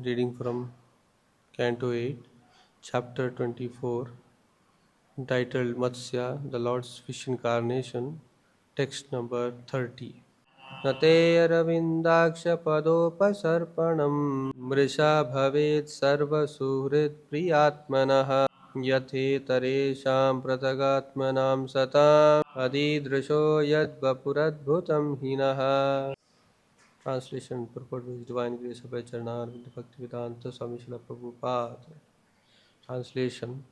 Reading from Canto 8, Chapter 24, entitled Matsya, the Lord's Fish Incarnation, text number 30. नतेरविन्दाक्षपदोपसर्पणं मृषा भवेत् सर्वसुहृत्प्रियात्मनः यथेतरेषां पृथगात्मनां सताम् अधिदृशो यद्वपुरद्भुतं हिनः. Translation and purport with Divine Grace of Charnarvinda Bhaktivedanta Swami Srila Prabhupada. Translation.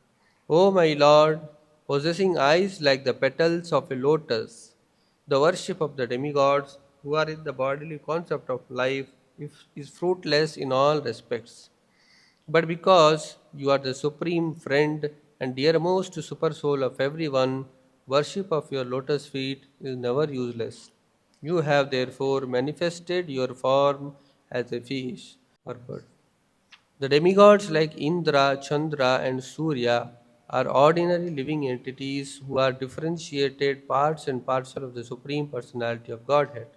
O my Lord, possessing eyes like the petals of a lotus, the worship of the demigods who are in the bodily concept of life is fruitless in all respects. But because you are the supreme friend and dearmost super soul of everyone, worship of your lotus feet is never useless. You have therefore manifested your form as a fish. Purport. The demigods like Indra, Chandra, and Surya are ordinary living entities who are differentiated parts and parcel of the Supreme Personality of Godhead.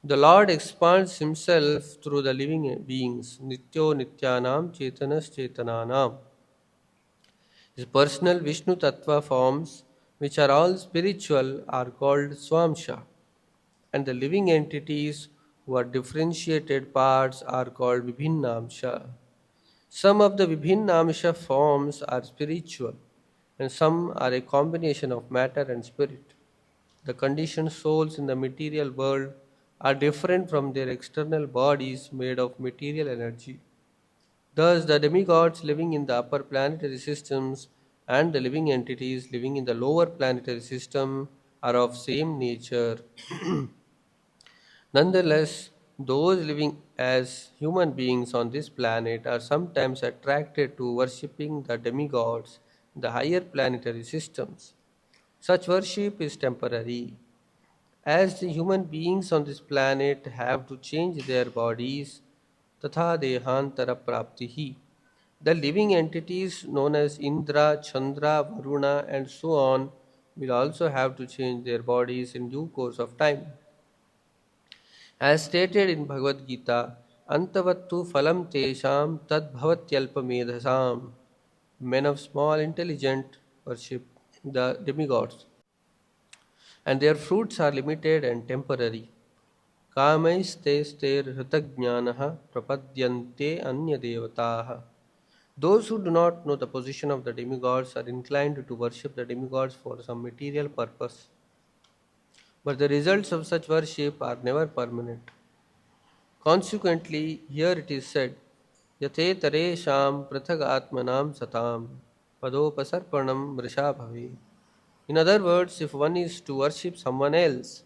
The Lord expands Himself through the living beings, Nityo Nityanam Chetanas Chetananam. His personal Vishnu Tattva forms, which are all spiritual, are called Swamsha, and the living entities who are differentiated parts are called Vibhinnamsha. Some of the Vibhinnamsha forms are spiritual, and some are a combination of matter and spirit. The conditioned souls in the material world are different from their external bodies made of material energy. Thus, the demigods living in the upper planetary systems and the living entities living in the lower planetary system are of same nature. Nonetheless, those living as human beings on this planet are sometimes attracted to worshipping the demigods in the higher planetary systems. Such worship is temporary. As the human beings on this planet have to change their bodies, tatha dehantara praptihi. The living entities known as Indra, Chandra, Varuna, and so on will also have to change their bodies in due course of time. As stated in Bhagavad Gita, Antavattu phalam tesham tad bhavatyalpamedhasam. Men of small intelligence worship the demigods, and their fruits are limited and temporary. Kamaistester hritagnyanaha prapadyante anya devataha. Those who do not know the position of the demigods are inclined to worship the demigods for some material purpose. But the results of such worship are never permanent. Consequently, here it is said, Yate taresham prathag atmanam satam padopasarpanam mrisha bhave. In other words, if one is to worship someone else,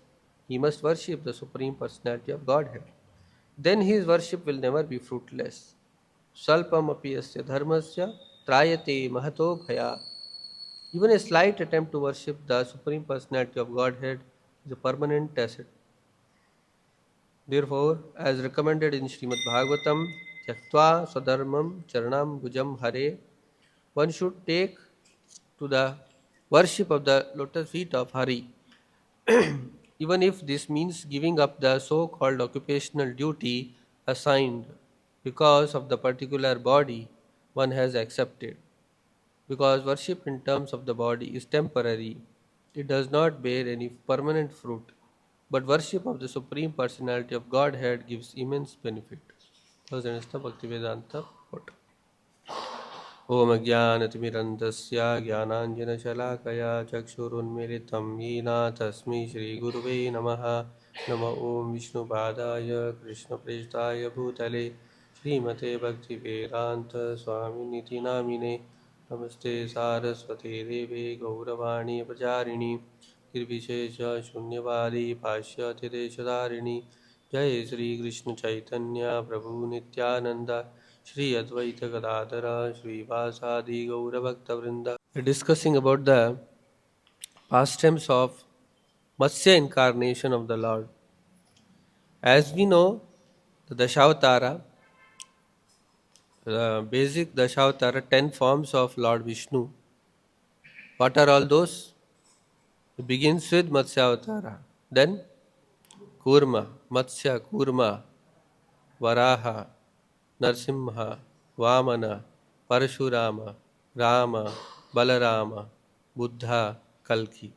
he must worship the Supreme Personality of Godhead. Then his worship will never be fruitless. Salpam apiyasya dharmasya trayate mahato bhaya. Even a slight attempt to worship the Supreme Personality of Godhead is a permanent asset. Therefore, as recommended in Śrīmad Bhāgavatam, Tyaktva Swadharmam Charanam Bhujam Hare, one should take to the worship of the lotus feet of Hari, even if this means giving up the so called occupational duty assigned because of the particular body one has accepted. Because worship in terms of the body is temporary, it does not bear any permanent fruit. But worship of the Supreme Personality of Godhead gives immense benefit. Thus, Bhaktivedanta quote. Om Ajnanatimirandasya Jnananjanashalakaya Chakshurunmilitam Yena Tasmai Shri Guruve Namaha Nama Om Vishnu Padaya Krishna Prestaya Bhutale Srimate Bhaktivedanta Swaminiti Namine Namaste Saraswate Deve Gauravani Pracharini Kirvishesha Shunyavadi Bhashya Tireshadarini Jai Sri Krishna Chaitanya Prabhu Nityananda Shri Advaita Gadadhara Shri Vasadi Gaura Bhakta Vrinda. We're discussing about the pastimes of Matsya incarnation of the Lord. As we know, the Dashavatara, the basic Dashavatara, 10 forms of Lord Vishnu. What are all those? It begins with Matsyavatara. Then Kurma, Matsya, Kurma, Varaha, Narsimha, Vamana, Parashurama, Rama, Balarama, Buddha, Kalki.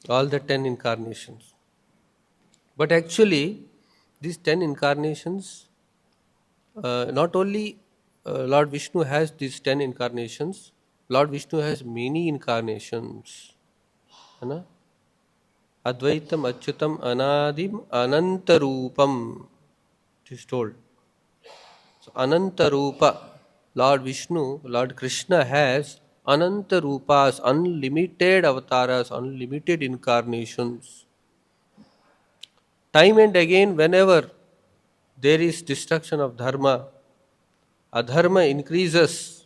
All the 10 incarnations. But actually, these 10 incarnations, not only Lord Vishnu has these 10 incarnations, Lord Vishnu has many incarnations. है ना? Advaitam Achyutam Anadim Anantarupam. It is told. So Anantarupa, Lord Vishnu, Lord Krishna has Anantarupas, unlimited avatars, unlimited incarnations. Time and again, whenever there is destruction of dharma, adharma increases,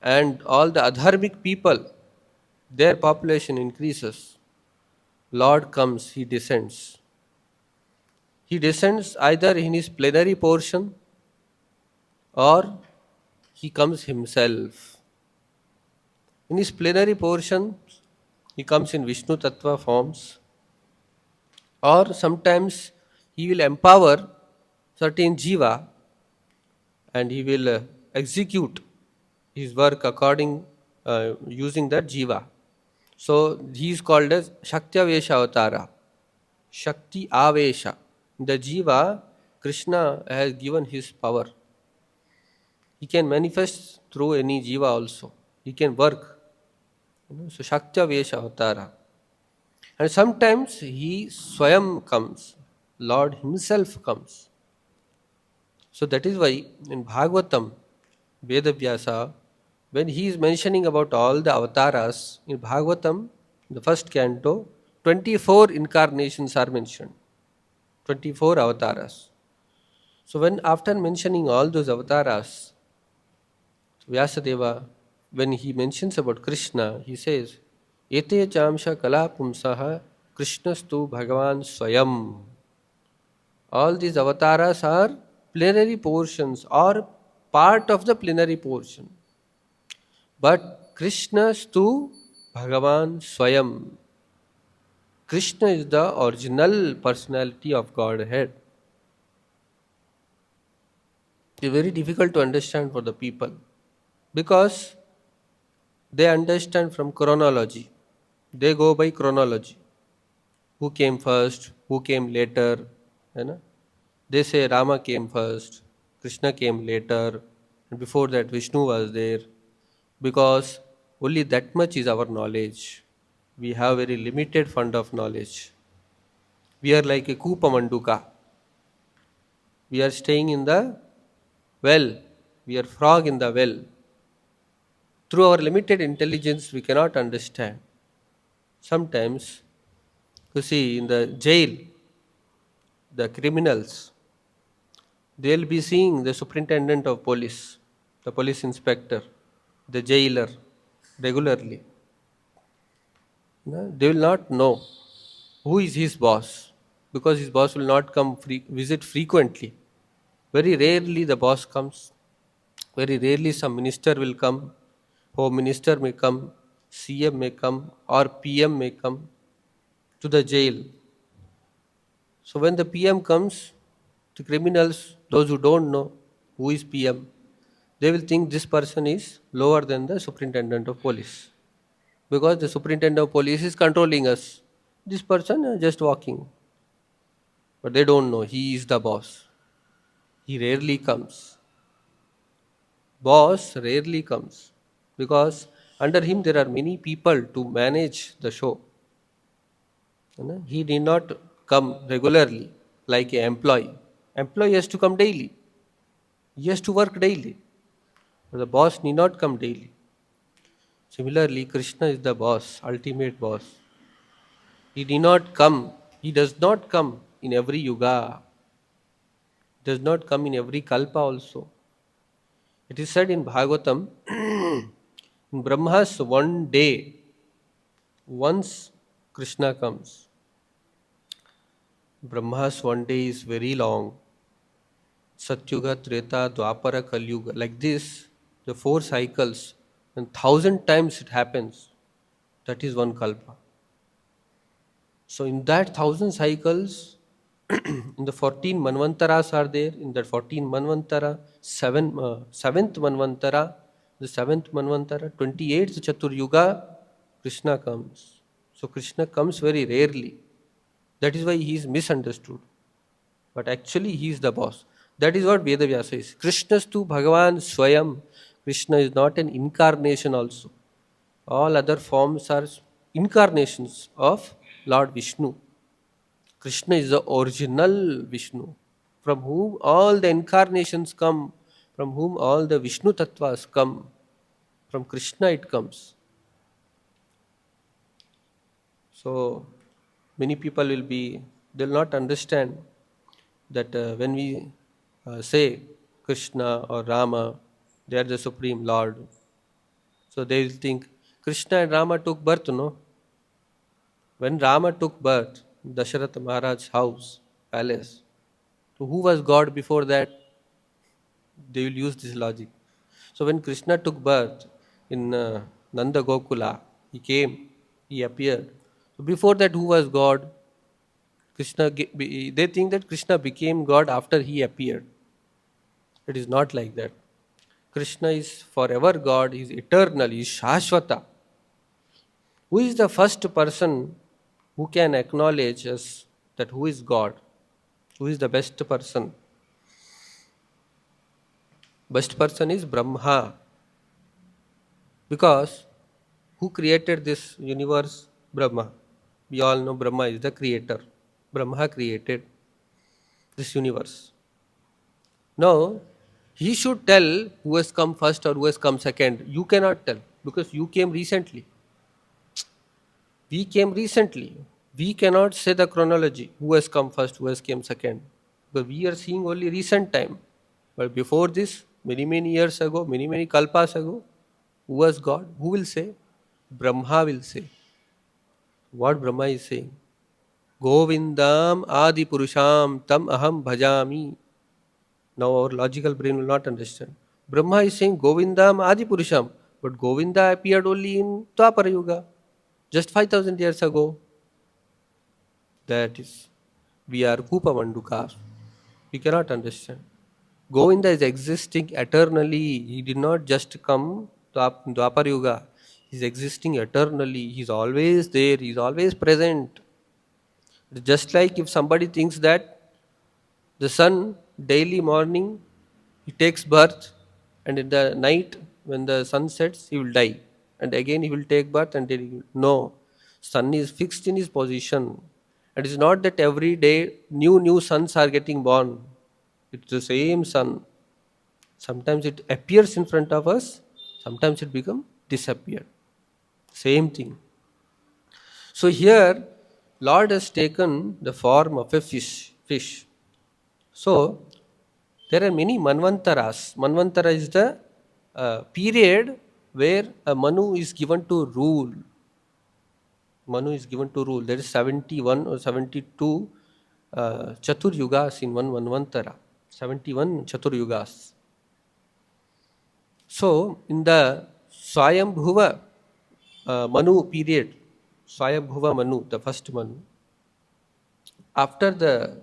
and all the adharmic people, their population increases. Lord comes, he descends. He descends either in his plenary portion or he comes himself. In his plenary portion, he comes in Vishnu Tattva forms, or sometimes he will empower certain jiva and he will execute his work according using that jiva. So he is called as Shaktavesha Avatara. Shakti Avesha. The jiva, Krishna has given his power. He can manifest through any jiva also. He can work. So Shaktavesha Avatara. And sometimes he Swayam comes. Lord himself comes. So that is why in Bhagavatam, Vedavyasa, when he is mentioning about all the avatars, in Bhagavatam, the first canto, 24 incarnations are mentioned. 24 avatars. So when after mentioning all those avatars, Vyasadeva, when he mentions about Krishna, he says, Ete chamsha kala pumsaha Krishnastu Bhagavan Swayam. All these avatars are plenary portions or part of the plenary portion. But Krishnastu Bhagavan Swayam. Krishna is the original personality of Godhead. It is very difficult to understand for the people because they understand from chronology. They go by chronology. Who came first, who came later. You know? They say Rama came first, Krishna came later, and before that Vishnu was there. Because only that much is our knowledge. We have very limited fund of knowledge. We are like a Kupamanduka. We are staying in the well. We are frog in the well. Through our limited intelligence, we cannot understand. Sometimes, you see, in the jail, the criminals, they'll be seeing the superintendent of police, the police inspector, the jailer regularly. No, they will not know who is his boss because his boss will not come visit frequently. Very rarely the boss comes. Very rarely some minister will come. Home minister may come, CM may come, or PM may come to the jail. So when the PM comes, the criminals, those who don't know who is PM, they will think this person is lower than the superintendent of police. Because the superintendent of police is controlling us. This person is just walking. But they don't know he is the boss. He rarely comes. Boss rarely comes because under him there are many people to manage the show. He need not come regularly like an employee. Employee has to come daily. He has to work daily. But the boss need not come daily. Similarly, Krishna is the boss, ultimate boss. He did not come. He does not come in every yuga. Does not come in every kalpa also. It is said in Bhagavatam, in Brahma's one day, once Krishna comes. Brahma's one day is very long. Satyuga, Treta, Dwapara, Kalyuga. Like this, the 4 cycles, and 1,000 times it happens. That is one kalpa. So in that 1,000 cycles, In the 14 Manvantaras are there. In that 14 Manvantara, 7th Manvantara, the 7th Manvantara, 28th Chatur Yuga, Krishna comes. So Krishna comes very rarely. That is why he is misunderstood. But actually he is the boss. That is what Vedavyasa is. Krishnastu Bhagavan Swayam. Krishna is not an incarnation also. All other forms are incarnations of Lord Vishnu. Krishna is the original Vishnu, from whom all the incarnations come, from whom all the Vishnu tattvas come. From Krishna it comes. So many people they'll not understand that when we say Krishna or Rama, they are the Supreme Lord. So they will think Krishna and Rama took birth, no? When Rama took birth, Dasharatha Maharaj's house, palace, so who was God before that? They will use this logic. So when Krishna took birth in Nanda Gokula, he came, he appeared. So before that, who was God? They think that Krishna became God after he appeared. It is not like that. Krishna is forever God, he is eternal, he is Shashvata. Who is the first person who can acknowledge us that who is God? Who is the best person? Best person is Brahma. Because who created this universe? Brahma. We all know Brahma is the creator. Brahma created this universe. Now, he should tell who has come first or who has come second. You cannot tell because you came recently. We came recently. We cannot say the chronology, who has come first, who has come second. But we are seeing only recent time. But before this, many years ago, many kalpas ago, who was God? Who will say? Brahma will say. What Brahma is saying? Govindam Adi Purusham Tam Aham Bhajami. Now our logical brain will not understand. Brahma is saying Govindam Adi Purusham, but Govinda appeared only in Dwapara Yuga, just 5000 years ago. That is, we are Kupa Mandukas. We cannot understand. Govinda is existing eternally. He did not just come to Dwapar Yuga. He is existing eternally. He is always there. He is always present. Just like if somebody thinks that the sun daily morning he takes birth and in the night when the sun sets he will die and again he will take birth and then he will, no, sun is fixed in his position. It is not that every day new suns are getting born. It's the same sun. Sometimes it appears in front of us, sometimes it becomes disappear. Same thing. So here Lord has taken the form of a fish. So there are many manvantaras. Manvantara is the period where a Manu is given to rule. Manu is given to rule. There is 71 or 72 Chatur Yugas in one Manvantara. 71 Chatur Yugas. So in the Swayambhuva Manu period, Swayambhuva Manu, the first Manu, after the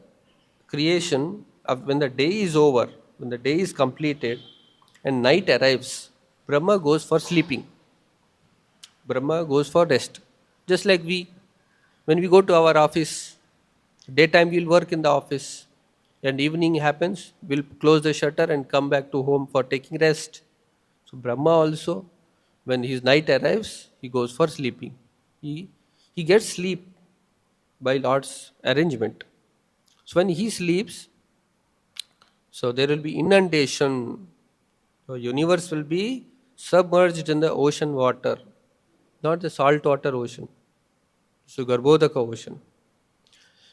creation, when the day is over, when the day is completed and night arrives, Brahma goes for sleeping. Brahma goes for rest. Just like when we go to our office, daytime we'll work in the office and evening happens, we'll close the shutter and come back to home for taking rest. So Brahma also, when his night arrives, he goes for sleeping. He gets sleep by Lord's arrangement. So when he sleeps, so there will be inundation. The universe will be submerged in the ocean water, not the saltwater ocean. So Garbhodaka ocean.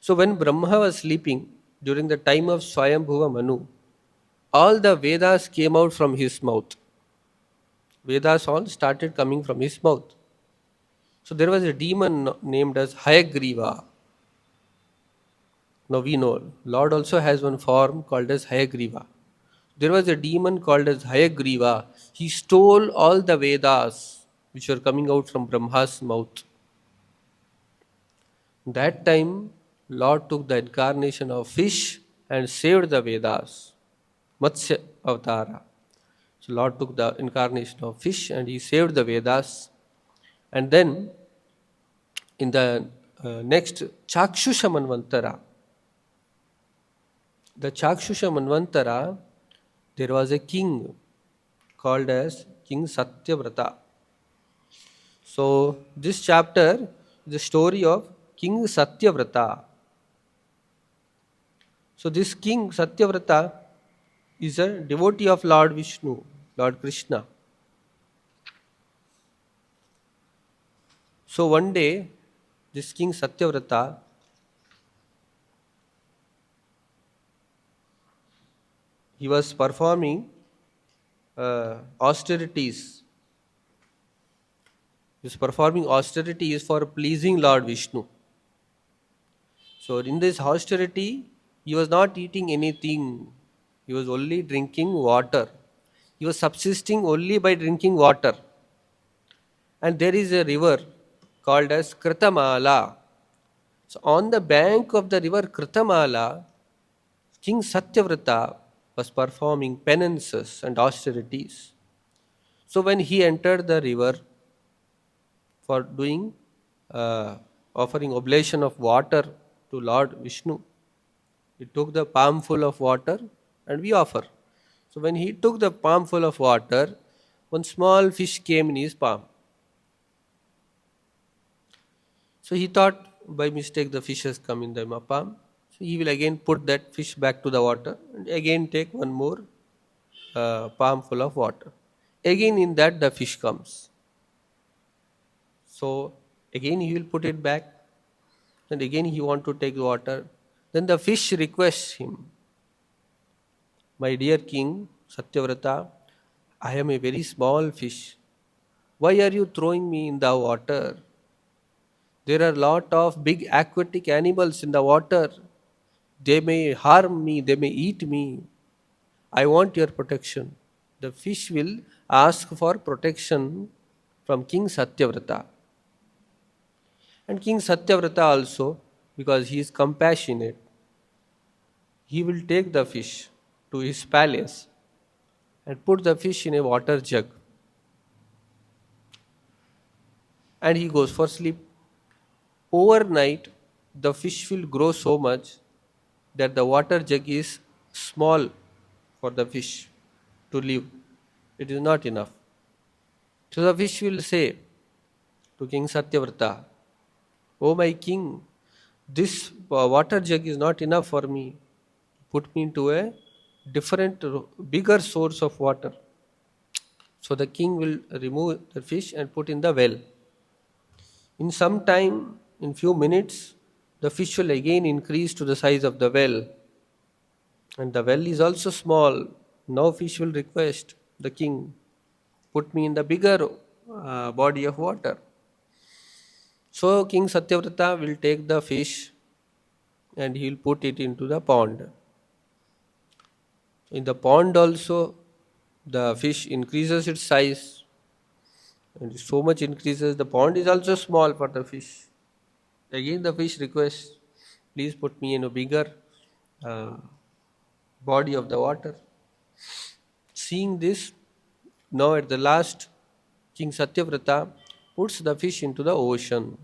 So when Brahma was sleeping during the time of Swayambhuva Manu, all the Vedas came out from his mouth. Vedas all started coming from his mouth. So there was a demon named as Hayagriva. Now we know Lord also has one form called as Hayagriva. There was a demon called as Hayagriva. He stole all the Vedas which were coming out from Brahma's mouth. That time Lord took the incarnation of fish and saved the Vedas. Matsya Avatara. So Lord took the incarnation of fish and he saved the Vedas. And then in the next Chakshusha Manvantara, the Chakshusha Manvantara, there was a king called as King Satyavrata. So this chapter is the story of King Satyavrata. So this King Satyavrata is a devotee of Lord Vishnu, Lord Krishna. So one day, this King Satyavrata, he was performing austerities. He was performing austerities for pleasing Lord Vishnu. So in this austerity, he was not eating anything. He was only drinking water. He was subsisting only by drinking water. And there is a river called as Kritamala. So on the bank of the river Kritamala, King Satyavrata was performing penances and austerities. So when he entered the river for doing offering oblation of water to Lord Vishnu, he took the palmful of water and we offer. So when he took the palmful of water, one small fish came in his palm. So he thought by mistake the fish has come in the palm. So he will again put that fish back to the water and again take one more palm full of water. Again in that the fish comes. So again he will put it back and again he want to take water. Then the fish requests him, my dear King Satyavrata, I am a very small fish. Why are you throwing me in the water? There are a lot of big aquatic animals in the water. They may harm me, they may eat me. I want your protection. The fish will ask for protection from King Satyavrata. And King Satyavrata also, because he is compassionate, he will take the fish to his palace and put the fish in a water jug. And he goes for sleep. Overnight, the fish will grow so much that the water jug is small for the fish to live. It is not enough. So the fish will say to King Satyavrata, "Oh my king, this water jug is not enough for me. Put me into a different, bigger source of water." So the king will remove the fish and put in the well. In some time, in few minutes, the fish will again increase to the size of the well. And the well is also small. Now fish will request the king, put me in the bigger body of water. So King Satyavrata will take the fish and he will put it into the pond. In the pond also, the fish increases its size. And so much increases, the pond is also small for the fish. Again the fish requests, please put me in a bigger body of the water. Seeing this, now at the last, King Satyavrata puts the fish into the ocean.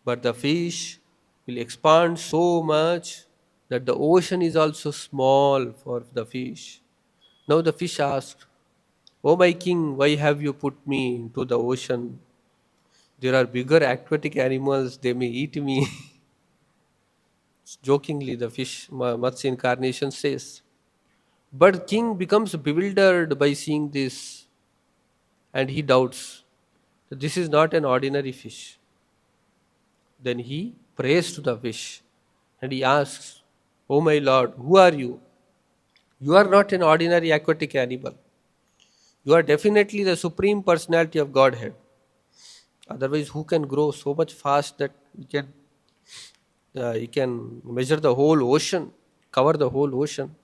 But the fish will expand so much that the ocean is also small for the fish. Now the fish asks, "Oh my king, why have you put me into the ocean? There are bigger aquatic animals, they may eat me." Jokingly, the fish, Matsya incarnation says. But king becomes bewildered by seeing this and he doubts that this is not an ordinary fish. Then he prays to the fish and he asks, "Oh my lord, who are you? You are not an ordinary aquatic animal. You are definitely the supreme personality of Godhead. Otherwise, who can grow so much fast that he can measure the whole ocean, cover the whole ocean?"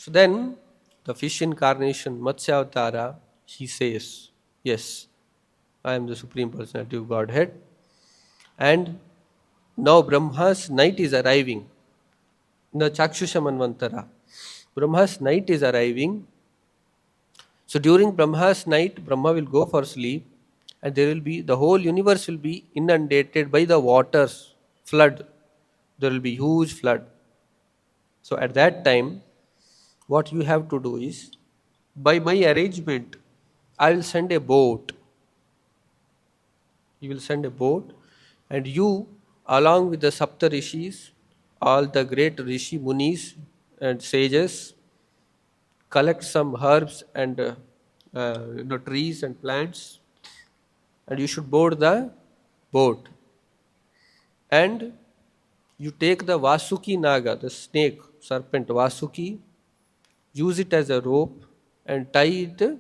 So then, the fish incarnation, Matsya Avatara, he says, "Yes, I am the supreme personality of Godhead." And now Brahma's night is arriving. The Chakshusha Manvantara. Brahma's night is arriving. So during Brahma's night, Brahma will go for sleep, and there will be the whole universe will be inundated by the waters, flood. There will be huge flood. So at that time, what you have to do is, by my arrangement, I will send a boat. You will send a boat, and you, along with the Sapta Rishis, all the great Rishi Munis and sages, collect some herbs and trees and plants, and you should board the boat. And you take the Vasuki Naga, the snake, serpent Vasuki, use it as a rope and tie it to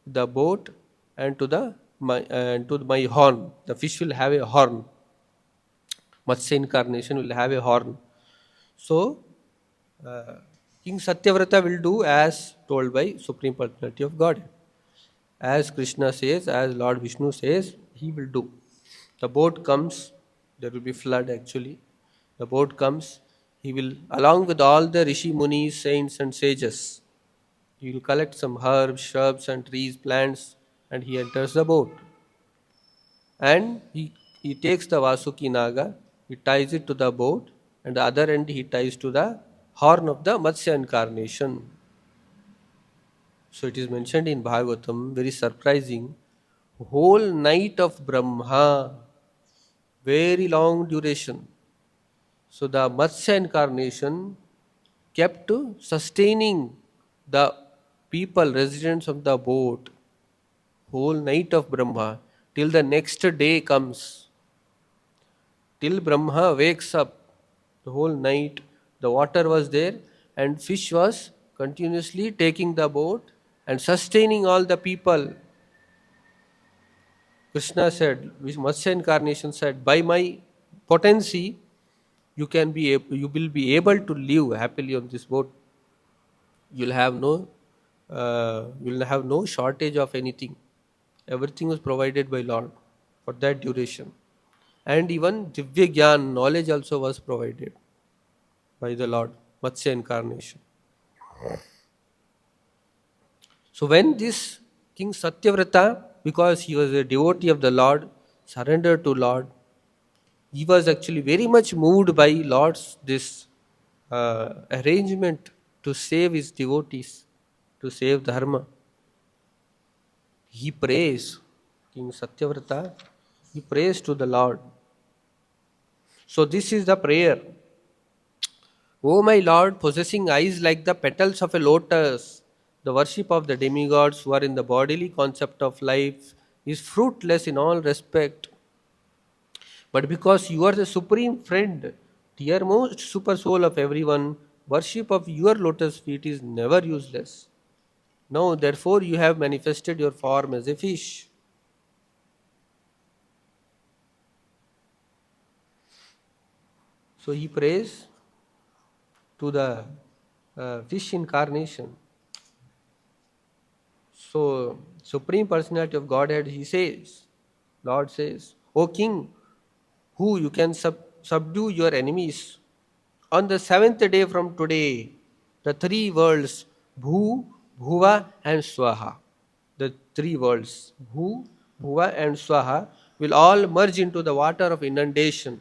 the boat and to my horn. The fish will have a horn. Matsya incarnation will have a horn. So, uh, King Satyavrata will do as told by Supreme Personality of God. As Krishna says, as Lord Vishnu says, he will do. The boat comes, there will be flood actually. The boat comes, he will, along with all the Rishi Munis, saints and sages, he will collect some herbs, shrubs and trees, plants, and he enters the boat. And he takes the Vasuki Naga, he ties it to the boat, and the other end he ties to the horn of the Matsya incarnation. So it is mentioned in Bhagavatam, very surprising, whole night of Brahma, very long duration. So the Matsya incarnation kept sustaining the people, residents of the boat, whole night of Brahma, till the next day comes. Till Brahma wakes up, the whole night, the water was there, and fish was continuously taking the boat and sustaining all the people. Krishna said, which Matsya incarnation said, by my potency, you will be able to live happily on this boat. You'll have no shortage of anything. Everything was provided by Lord for that duration. And even Divya Gyan, knowledge also was provided by the Lord, Matsya incarnation. So when this King Satyavrata, because he was a devotee of the Lord, surrendered to Lord, he was actually very much moved by Lord's this arrangement to save his devotees, to save Dharma. He prays, King Satyavrata, he prays to the Lord. So this is the prayer. O my Lord, possessing eyes like the petals of a lotus, the worship of the demigods who are in the bodily concept of life is fruitless in all respect. But because you are the supreme friend, dearmost super soul of everyone, worship of your lotus feet is never useless. Now, therefore, you have manifested your form as a fish. So he prays to the fish incarnation. So, Supreme Personality of Godhead, he says, Lord says, O King, who you can subdue your enemies. On the seventh day from today, the three worlds, Bhu, Bhuva and Swaha, the three worlds, Bhu, Bhuva and Swaha, will all merge into the water of inundation.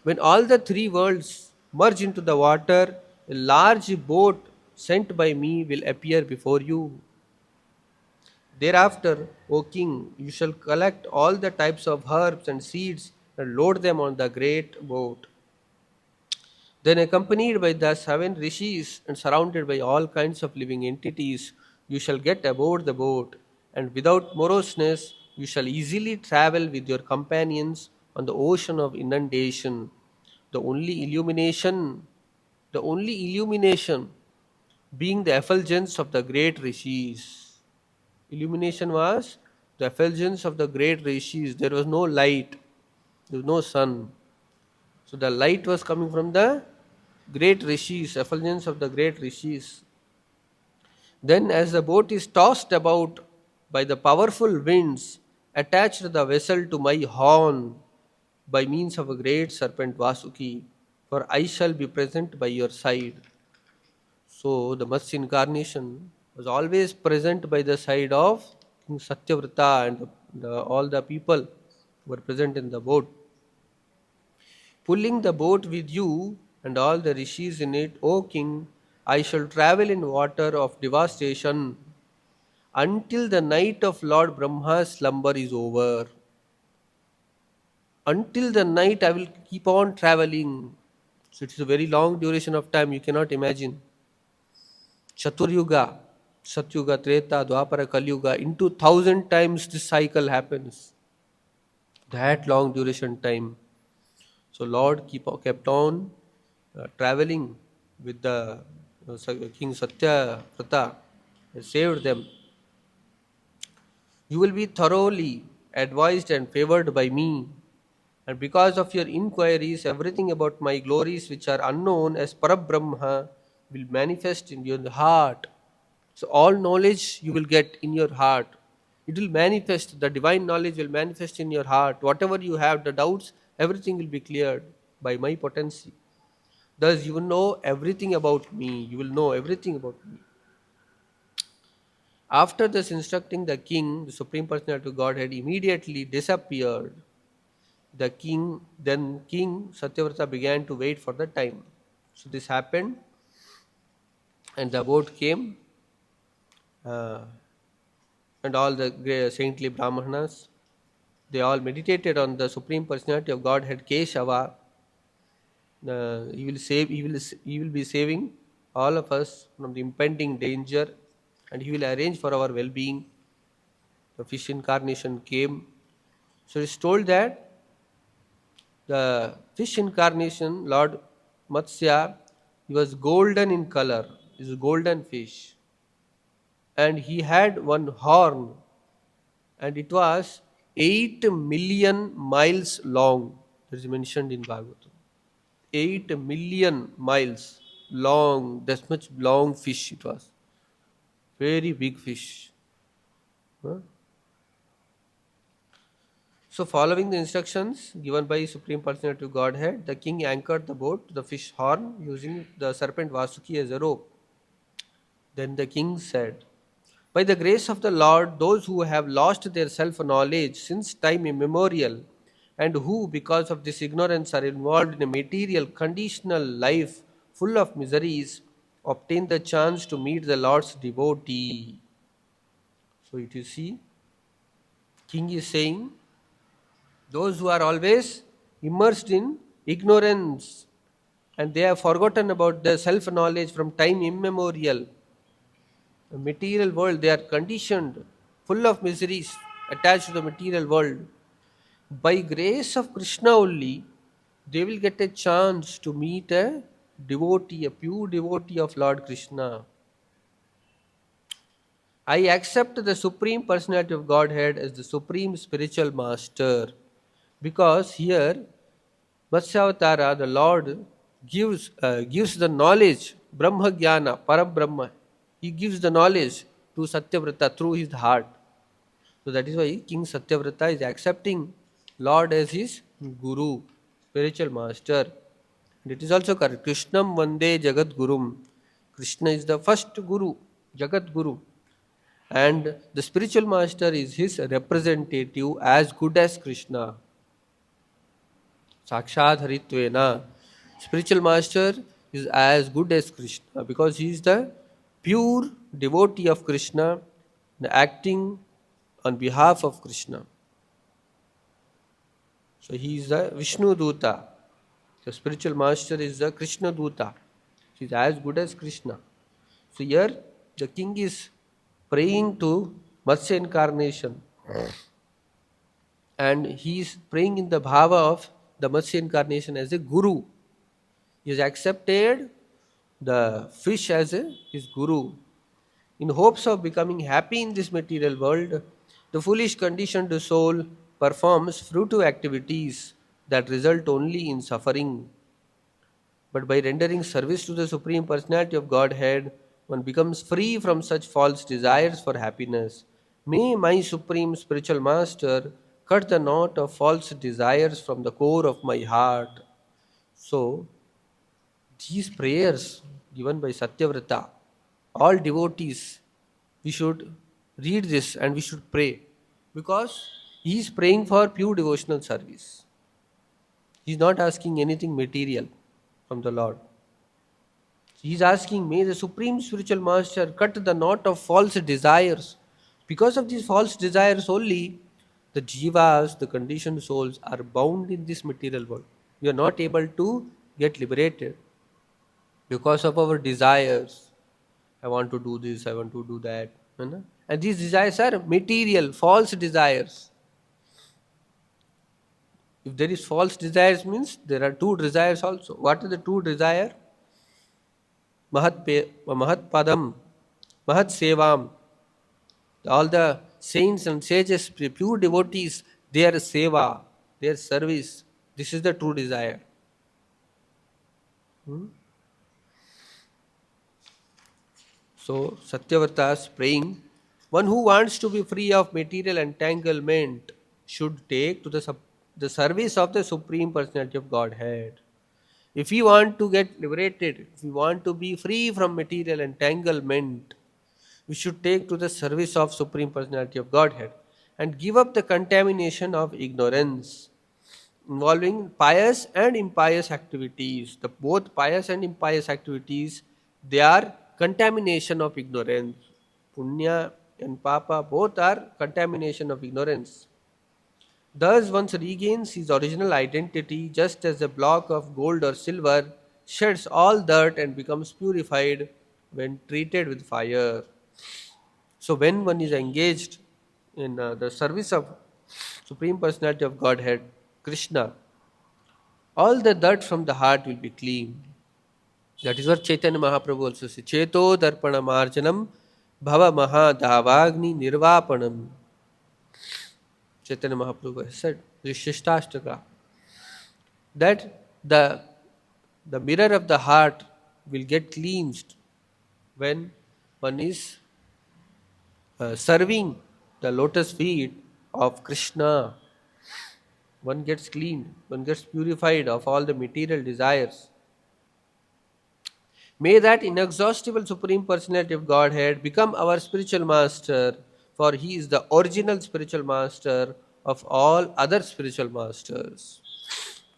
When all the three worlds merge into the water, a large boat sent by me will appear before you. Thereafter, O king, you shall collect all the types of herbs and seeds and load them on the great boat. Then, accompanied by the seven rishis and surrounded by all kinds of living entities, you shall get aboard the boat, and without moroseness, you shall easily travel with your companions on the ocean of inundation. The only illumination, the only illumination being the effulgence of the great rishis. Illumination was the effulgence of the great rishis. There was no light, there was no sun. So the light was coming from the great rishis, effulgence of the great rishis. Then, as the boat is tossed about by the powerful winds attached the vessel to my horn by means of a great serpent Vasuki, for I shall be present by your side. So the Matsya incarnation was always present by the side of King Satyavrata and all the people who were present in the boat. Pulling the boat with you and all the rishis in it, O king, I shall travel in water of devastation until the night of Lord Brahma's slumber is over. Until the night, I will keep on traveling. So it is a very long duration of time, you cannot imagine. Chaturyuga, Satyuga, Treta, Dwapara, Kalyuga, into 1,000 times this cycle happens. That long duration time. So Lord kept on traveling with the King Satyavrata, saved them. You will be thoroughly advised and favored by me, and because of your inquiries, everything about my glories which are unknown as Parabrahma will manifest in your heart. So all knowledge you will get in your heart. It will manifest, the divine knowledge will manifest in your heart. Whatever you have, the doubts, everything will be cleared by my potency. Thus you will know everything about me. You will know everything about me. After thus instructing the king, the Supreme Personality of Godhead immediately disappeared. Then King Satyavrata began to wait for the time. So this happened, and the boat came, and all the saintly Brahmanas, they all meditated on the Supreme Personality of Godhead Keshava. He will be saving all of us from the impending danger, and he will arrange for our well-being. The fish incarnation came. So it's told that the fish incarnation, Lord Matsya, he was golden in color. He is a golden fish. And he had one horn, and it was 8 million miles long. That is mentioned in Bhagavatam. 8 million miles long. That much long fish it was. Very big fish. Huh? So following the instructions given by Supreme Personality of Godhead, the king anchored the boat to the fish horn using the serpent Vasuki as a rope. Then the king said, by the grace of the Lord, those who have lost their self-knowledge since time immemorial, and who because of this ignorance are involved in a material conditional life full of miseries, obtain the chance to meet the Lord's devotee. So it you see, king is saying, those who are always immersed in ignorance and they have forgotten about the self-knowledge from time immemorial, the material world, they are conditioned, full of miseries attached to the material world. By grace of Krishna only, they will get a chance to meet a devotee, a pure devotee of Lord Krishna. I accept the Supreme Personality of Godhead as the Supreme Spiritual Master, because here Matsyavatara, the Lord, gives the knowledge, Brahma Jnana, Parabrahma. He gives the knowledge to Satyavrata through his heart. So that is why King Satyavrata is accepting Lord as his Guru, spiritual master. And it is also correct. Krishnam Vande Jagat Gurum. Krishna is the first Guru, Jagat Guru. And the spiritual master is his representative as good as Krishna. Sakshat Haritvena. Spiritual master is as good as Krishna because he is the pure devotee of Krishna and acting on behalf of Krishna. So he is the Vishnu Duta. The spiritual master is the Krishna Duta. He is as good as Krishna. So here the king is praying to Matsya incarnation. And he is praying in the bhava of the Matsya incarnation as a guru. He has accepted the fish as his guru. In hopes of becoming happy in this material world, the foolish conditioned soul performs fruitive activities that result only in suffering. But by rendering service to the Supreme Personality of Godhead, one becomes free from such false desires for happiness. May my supreme spiritual master cut the knot of false desires from the core of my heart. So, these prayers given by Satyavrata, all devotees, we should read this and we should pray because he is praying for pure devotional service. He is not asking anything material from the Lord. He is asking, may the Supreme Spiritual Master cut the knot of false desires. Because of these false desires only, the jivas, the conditioned souls, are bound in this material world. We are not able to get liberated because of our desires. I want to do this, I want to do that. You know? And these desires are material, false desires. If there is false desires means there are two desires also. What is the two desire? Mahat Padam, Mahat Sevam. All the saints and sages, pure devotees, their seva, their service. This is the true desire. So Satyavrata is praying, one who wants to be free of material entanglement should take to the service of the Supreme Personality of Godhead. If we want to get liberated, if we want to be free from material entanglement, we should take to the service of Supreme Personality of Godhead and give up the contamination of ignorance involving pious and impious activities. The both pious and impious activities, they are contamination of ignorance. Punya and Papa both are contamination of ignorance. Thus, one regains his original identity just as a block of gold or silver sheds all dirt and becomes purified when treated with fire. So, when one is engaged in the service of Supreme Personality of Godhead, Krishna, all the dirt from the heart will be clean. That is what Chaitanya Mahaprabhu also says. Cheto darpana marjanam bhava mahadavagni nirvapanam. Chaitanya Mahaprabhu has said, Vishishtastaka, that the mirror of the heart will get cleansed when one is serving the lotus feet of Krishna. One gets cleaned, one gets purified of all the material desires. May that inexhaustible Supreme Personality of Godhead become our spiritual master, for he is the original spiritual master of all other spiritual masters.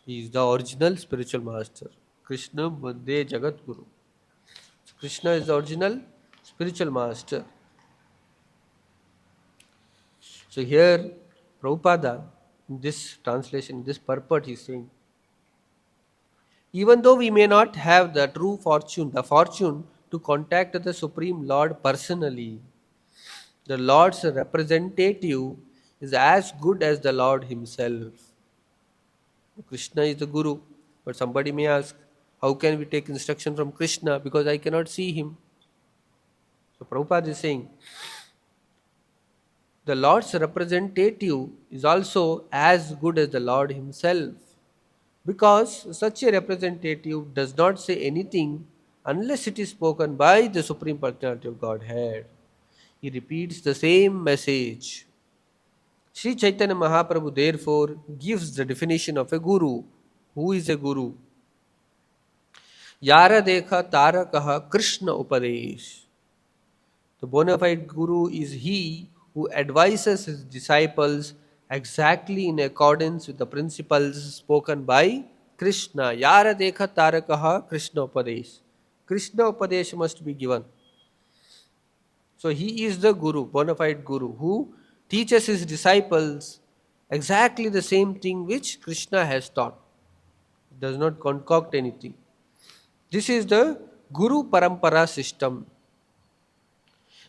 He is the original spiritual master. Krishna Vande Jagat Guru. Krishna is the original spiritual master. So here, Prabhupada, in this translation, this purport, he is saying, even though we may not have the true fortune, the fortune to contact the Supreme Lord personally, the Lord's representative is as good as the Lord himself. Krishna is the Guru, but somebody may ask, how can we take instruction from Krishna because I cannot see him? So Prabhupada is saying, the Lord's representative is also as good as the Lord himself, because such a representative does not say anything unless it is spoken by the Supreme Personality of Godhead. He repeats the same message. Sri Chaitanya Mahaprabhu therefore gives the definition of a guru. Who is a guru? Yara dekha tarakaha Krishna upadesh. The bona fide guru is he who advises his disciples exactly in accordance with the principles spoken by Krishna. Yara dekha tarakaha Krishna upadesh. Krishna upadesh must be given. So he is the guru, bona fide guru, who teaches his disciples exactly the same thing which Krishna has taught. He does not concoct anything. This is the Guru Parampara system.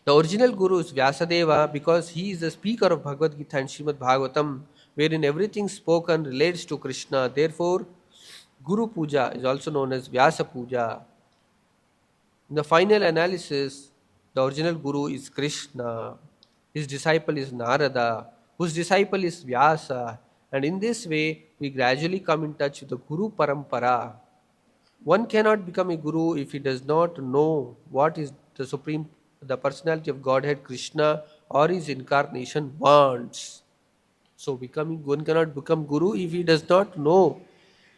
The original Guru is Vyasadeva because he is the speaker of Bhagavad Gita and Śrīmad Bhāgavatam, wherein everything spoken relates to Krishna. Therefore, Guru Puja is also known as Vyasa Puja. In the final analysis, the original Guru is Krishna. His disciple is Narada, whose disciple is Vyasa. And in this way, we gradually come in touch with the Guru Parampara. One cannot become a Guru if he does not know what is the Supreme, the personality of Godhead Krishna or his incarnation wants. So one cannot become Guru if he does not know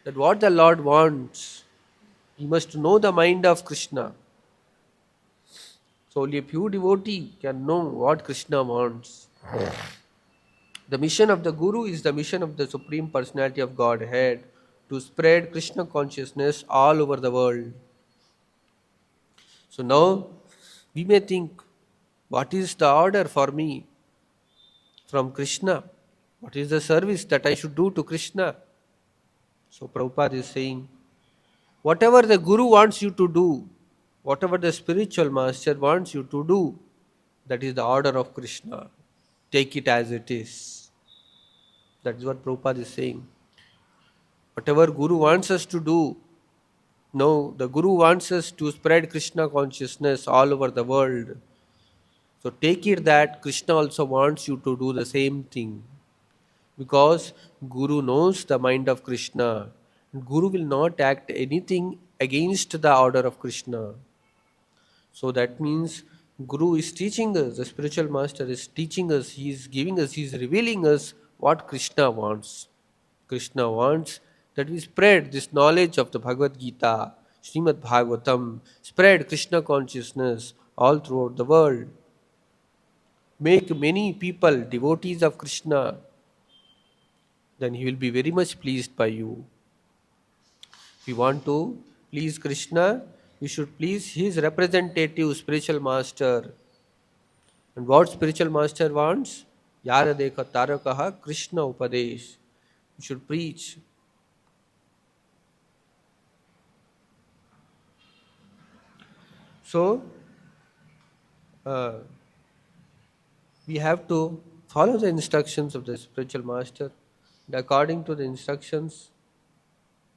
that what the Lord wants. He must know the mind of Krishna. So only a pure devotee can know what Krishna wants. The mission of the Guru is the mission of the Supreme Personality of Godhead to spread Krishna consciousness all over the world. So now we may think, what is the order for me from Krishna? What is the service that I should do to Krishna? So Prabhupada is saying, whatever the Guru wants you to do, whatever the spiritual master wants you to do, that is the order of Krishna. Take it as it is. That is what Prabhupada is saying. Whatever Guru wants us to do, no, the Guru wants us to spread Krishna consciousness all over the world. So take it that Krishna also wants you to do the same thing. Because Guru knows the mind of Krishna. Guru will not act anything against the order of Krishna. So that means Guru is teaching us, the spiritual master is teaching us, he is giving us, he is revealing us what Krishna wants. Krishna wants that we spread this knowledge of the Bhagavad Gita, Śrīmad Bhāgavatam, spread Krishna consciousness all throughout the world. Make many people devotees of Krishna, then he will be very much pleased by you. If you want to please Krishna, you should please his representative spiritual master. And what spiritual master wants? Yara dekha tarakaha Krishna upadesh. You should preach. So, we have to follow the instructions of the spiritual master. And according to the instructions,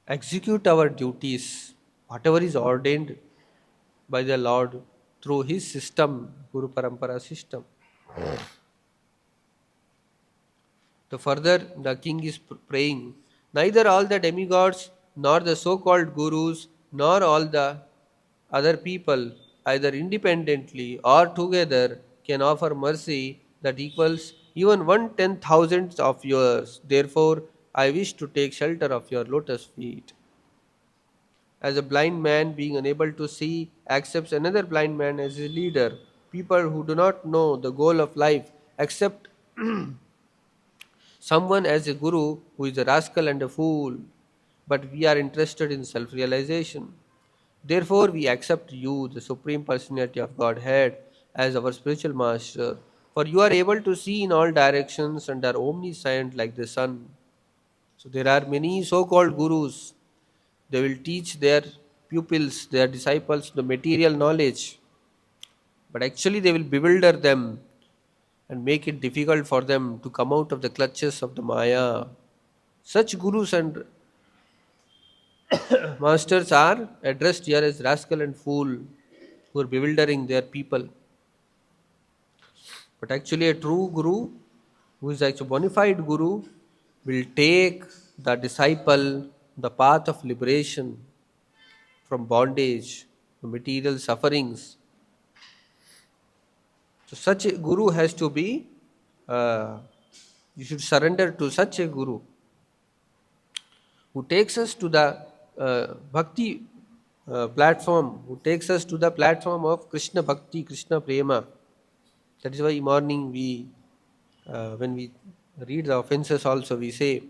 execute our duties, whatever is ordained by the Lord through his system, Guru Parampara system. The further the king is praying, neither all the demigods, nor the so-called gurus, nor all the other people, either independently or together, can offer mercy that equals even 1/10,000th of yours. Therefore, I wish to take shelter of your lotus feet. As a blind man, being unable to see, accepts another blind man as his leader. People who do not know the goal of life accept someone as a guru who is a rascal and a fool. But we are interested in self realization. Therefore, we accept you, the Supreme Personality of Godhead, as our spiritual master. For you are able to see in all directions and are omniscient like the sun. So, there are many so called gurus. They will teach their pupils, their disciples, the material knowledge. But actually, they will bewilder them and make it difficult for them to come out of the clutches of the Maya. Such gurus and masters are addressed here as rascal and fool who are bewildering their people. But actually, a true guru, who is actually a bona fide guru, will take the disciple the path of liberation from bondage, from material sufferings. So, such a guru has to be, you should surrender to such a guru who takes us to the bhakti platform, who takes us to the platform of Krishna Bhakti, Krishna Prema. That is why morning when we read the offenses also, we say,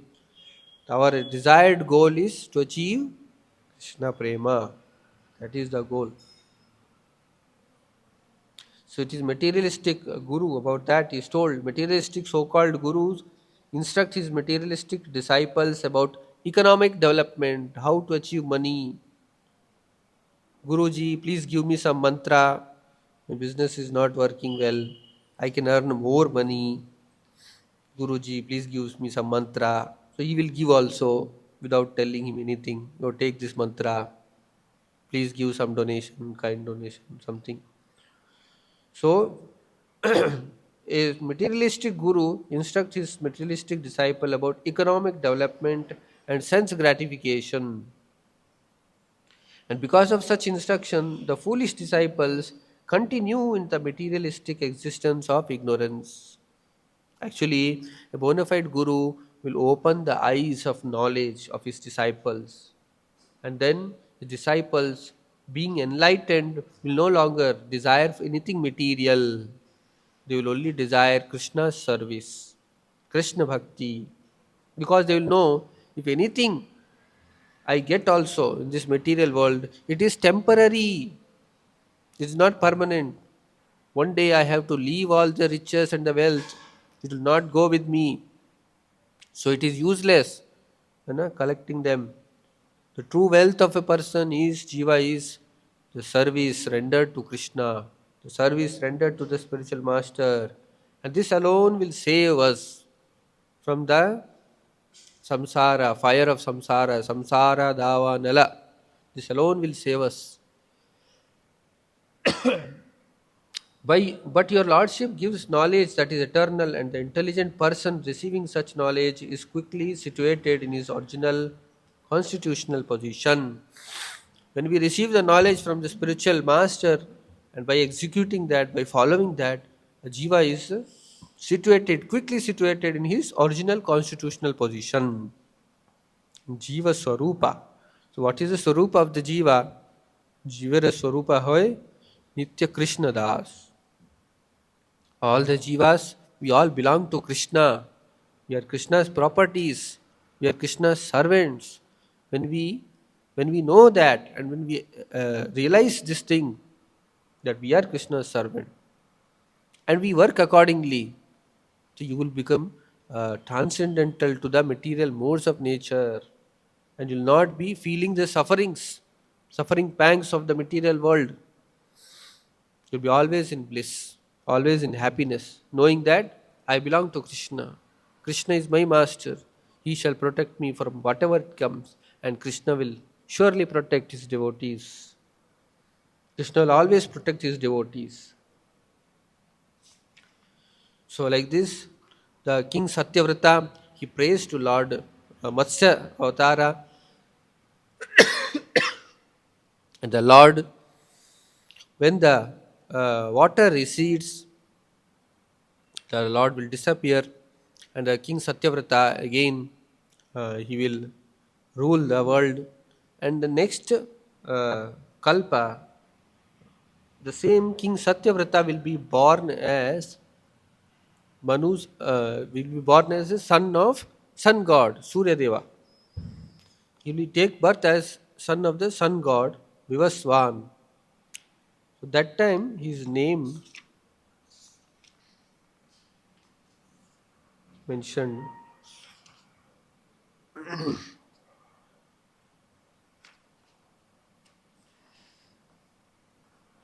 our desired goal is to achieve Krishna Prema. That is the goal. So it is materialistic guru. About that he is told, materialistic so-called gurus instruct his materialistic disciples about economic development, how to achieve money. Guruji, please give me some mantra. My business is not working well. I can earn more money. Guruji, please give me some mantra. So he will give also without telling him anything. You take this mantra. Please give some donation, kind donation, something. So, a materialistic guru instructs his materialistic disciple about economic development and sense gratification. And because of such instruction, the foolish disciples continue in the materialistic existence of ignorance. Actually, a bona fide guru will open the eyes of knowledge of his disciples, and then the disciples, being enlightened, will no longer desire anything material. They will only desire Krishna's service, Krishna bhakti, because they will know, if anything I get also in this material world, it is temporary, it is not permanent. One day I have to leave all the riches and the wealth, it will not go with me. So it is useless, collecting them. The true wealth of a person is jiva, is the service rendered to Krishna, the service rendered to the spiritual master. And this alone will save us from the samsara, fire of samsara, samsara dava nala. This alone will save us. But your Lordship gives knowledge that is eternal, and the intelligent person receiving such knowledge is quickly situated in his original constitutional position. When we receive the knowledge from the spiritual master, and by executing that, by following that, the jiva is quickly situated in his original constitutional position. Jiva Swarupa. So what is the Swarupa of the jiva? Jivara Swarupa hoy Nitya Krishna Das. All the jivas, we all belong to Krishna. We are Krishna's properties. We are Krishna's servants. When we know that, and when we realize this thing, that we are Krishna's servant, and we work accordingly, so you will become transcendental to the material modes of nature, and you will not be feeling the suffering pangs of the material world. You will be always in bliss, always in happiness, knowing that I belong to Krishna. Krishna is my master. He shall protect me from whatever comes, and Krishna will surely protect his devotees. Krishna will always protect his devotees. So like this, the King Satyavrata, he prays to Lord Matsya Avatara, and the Lord, when the water recedes, the Lord will disappear, and the King Satyavrata again, he will rule the world. And the next kalpa, the same King Satyavrata will be born as will be born as a son of sun god Surya Deva. He will take birth as son of the sun god Vivaswan. So that time his name mentioned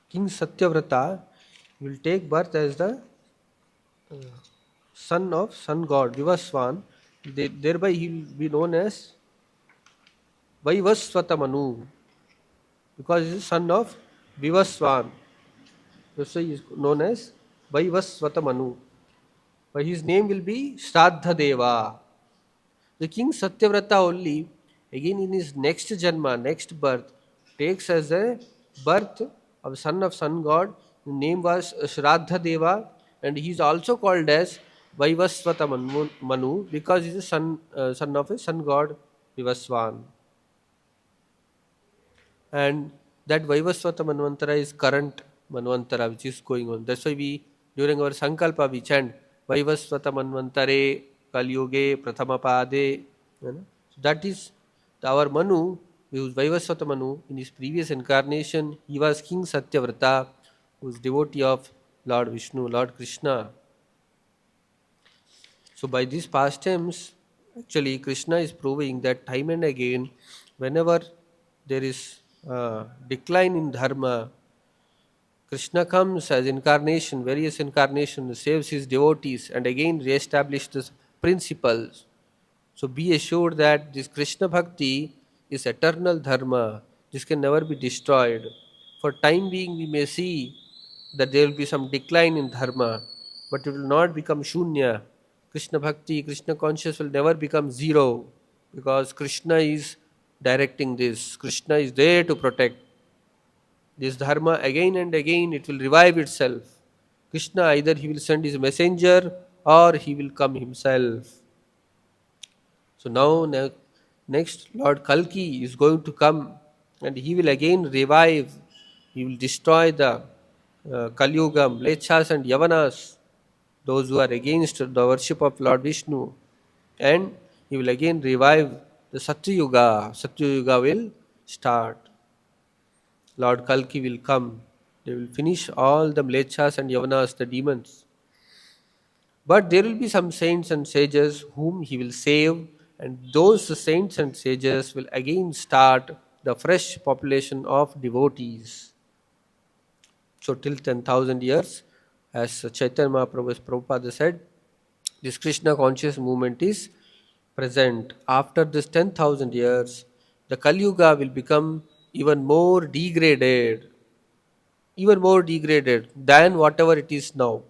King Satyavrata will take birth as the son of sun god Vivaswan. Thereby he will be known as Vaivasvata Manu, because he is son of Vivaswan. So he is known as Vaivasvata Manu. But his name will be Shraddha Deva. The King Satyavrata only, again in his next janma, next birth, takes as a birth of son of sun god. The name was Shraddha Deva, and he is also called as Vaivasvata Manu, because he is a son of a sun god Vivaswan. And that Vaivasvata Manvantara is current Manvantara which is going on. That's why we, during our Sankalpa, we chant Vaivasvata Manvantare Kalyuge Prathama Pade. So that is our Manu, who is Vaivasvata Manu. In his previous incarnation, he was King Satyavrata, who is devotee of Lord Vishnu, Lord Krishna. So by these pastimes, actually Krishna is proving that time and again, whenever there is decline in dharma, Krishna comes as incarnation, various incarnations, saves his devotees, and again re-establishes principles. So be assured that this Krishna Bhakti is eternal dharma. This can never be destroyed. For time being, we may see that there will be some decline in dharma, but it will not become shunya. Krishna Bhakti, Krishna conscious will never become zero, because Krishna is directing this. Krishna is there to protect. This dharma again and again it will revive itself. Krishna, either he will send his messenger or he will come himself. So now next Lord Kalki is going to come and he will again revive. He will destroy the Kali Yuga, Mlechas and Yavanas, those who are against the worship of Lord Vishnu. And he will again revive the Satya Yuga. Satya Yuga will start. Lord Kalki will come. They will finish all the Mlechas and Yavanas, the demons. But there will be some saints and sages whom he will save, and those saints and sages will again start the fresh population of devotees. So till 10,000 years, as Chaitanya Mahaprabhu Prabhupada said, this Krishna conscious movement is present. After this 10,000 years, the Kali Yuga will become even more degraded than whatever it is now.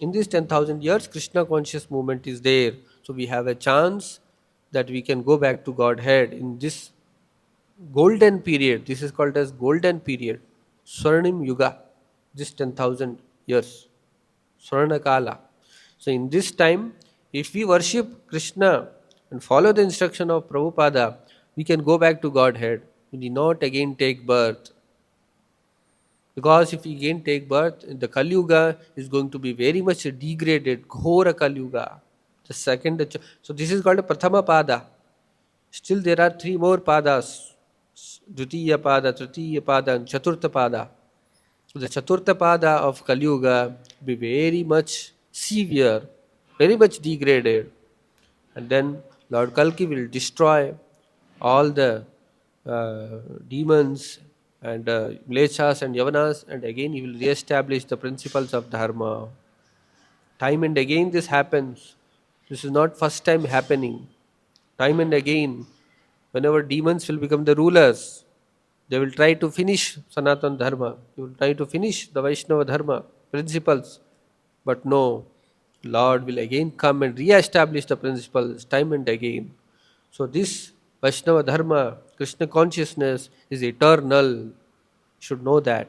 In these 10,000 years, Krishna conscious movement is there. So we have a chance that we can go back to Godhead in this golden period. This is called as golden period. Swarnim Yuga. This 10,000 years. Swarna Kala. So in this time, if we worship Krishna and follow the instruction of Prabhupada, we can go back to Godhead. We need not again take birth. Because if we again take birth, the Kali Yuga is going to be very much degraded. Ghora Kali Yuga. The second. So this is called a Prathama Pada. Still there are three more Padas. Dvitiya Pada, Tritiya Pada and Chaturtha Pada. So the Chaturtha Pada of Kali Yuga will be very much severe, very much degraded. And then Lord Kalki will destroy all the demons and Mlechas and Yavanas, and again he will re-establish the principles of Dharma. Time and again this happens. This is not first time happening. Time and again, whenever demons will become the rulers, they will try to finish Sanatana Dharma. They will try to finish the Vaishnava Dharma principles. But no, Lord will again come and re-establish the principles time and again. So this Vaishnava Dharma, Krishna consciousness is eternal. You should know that.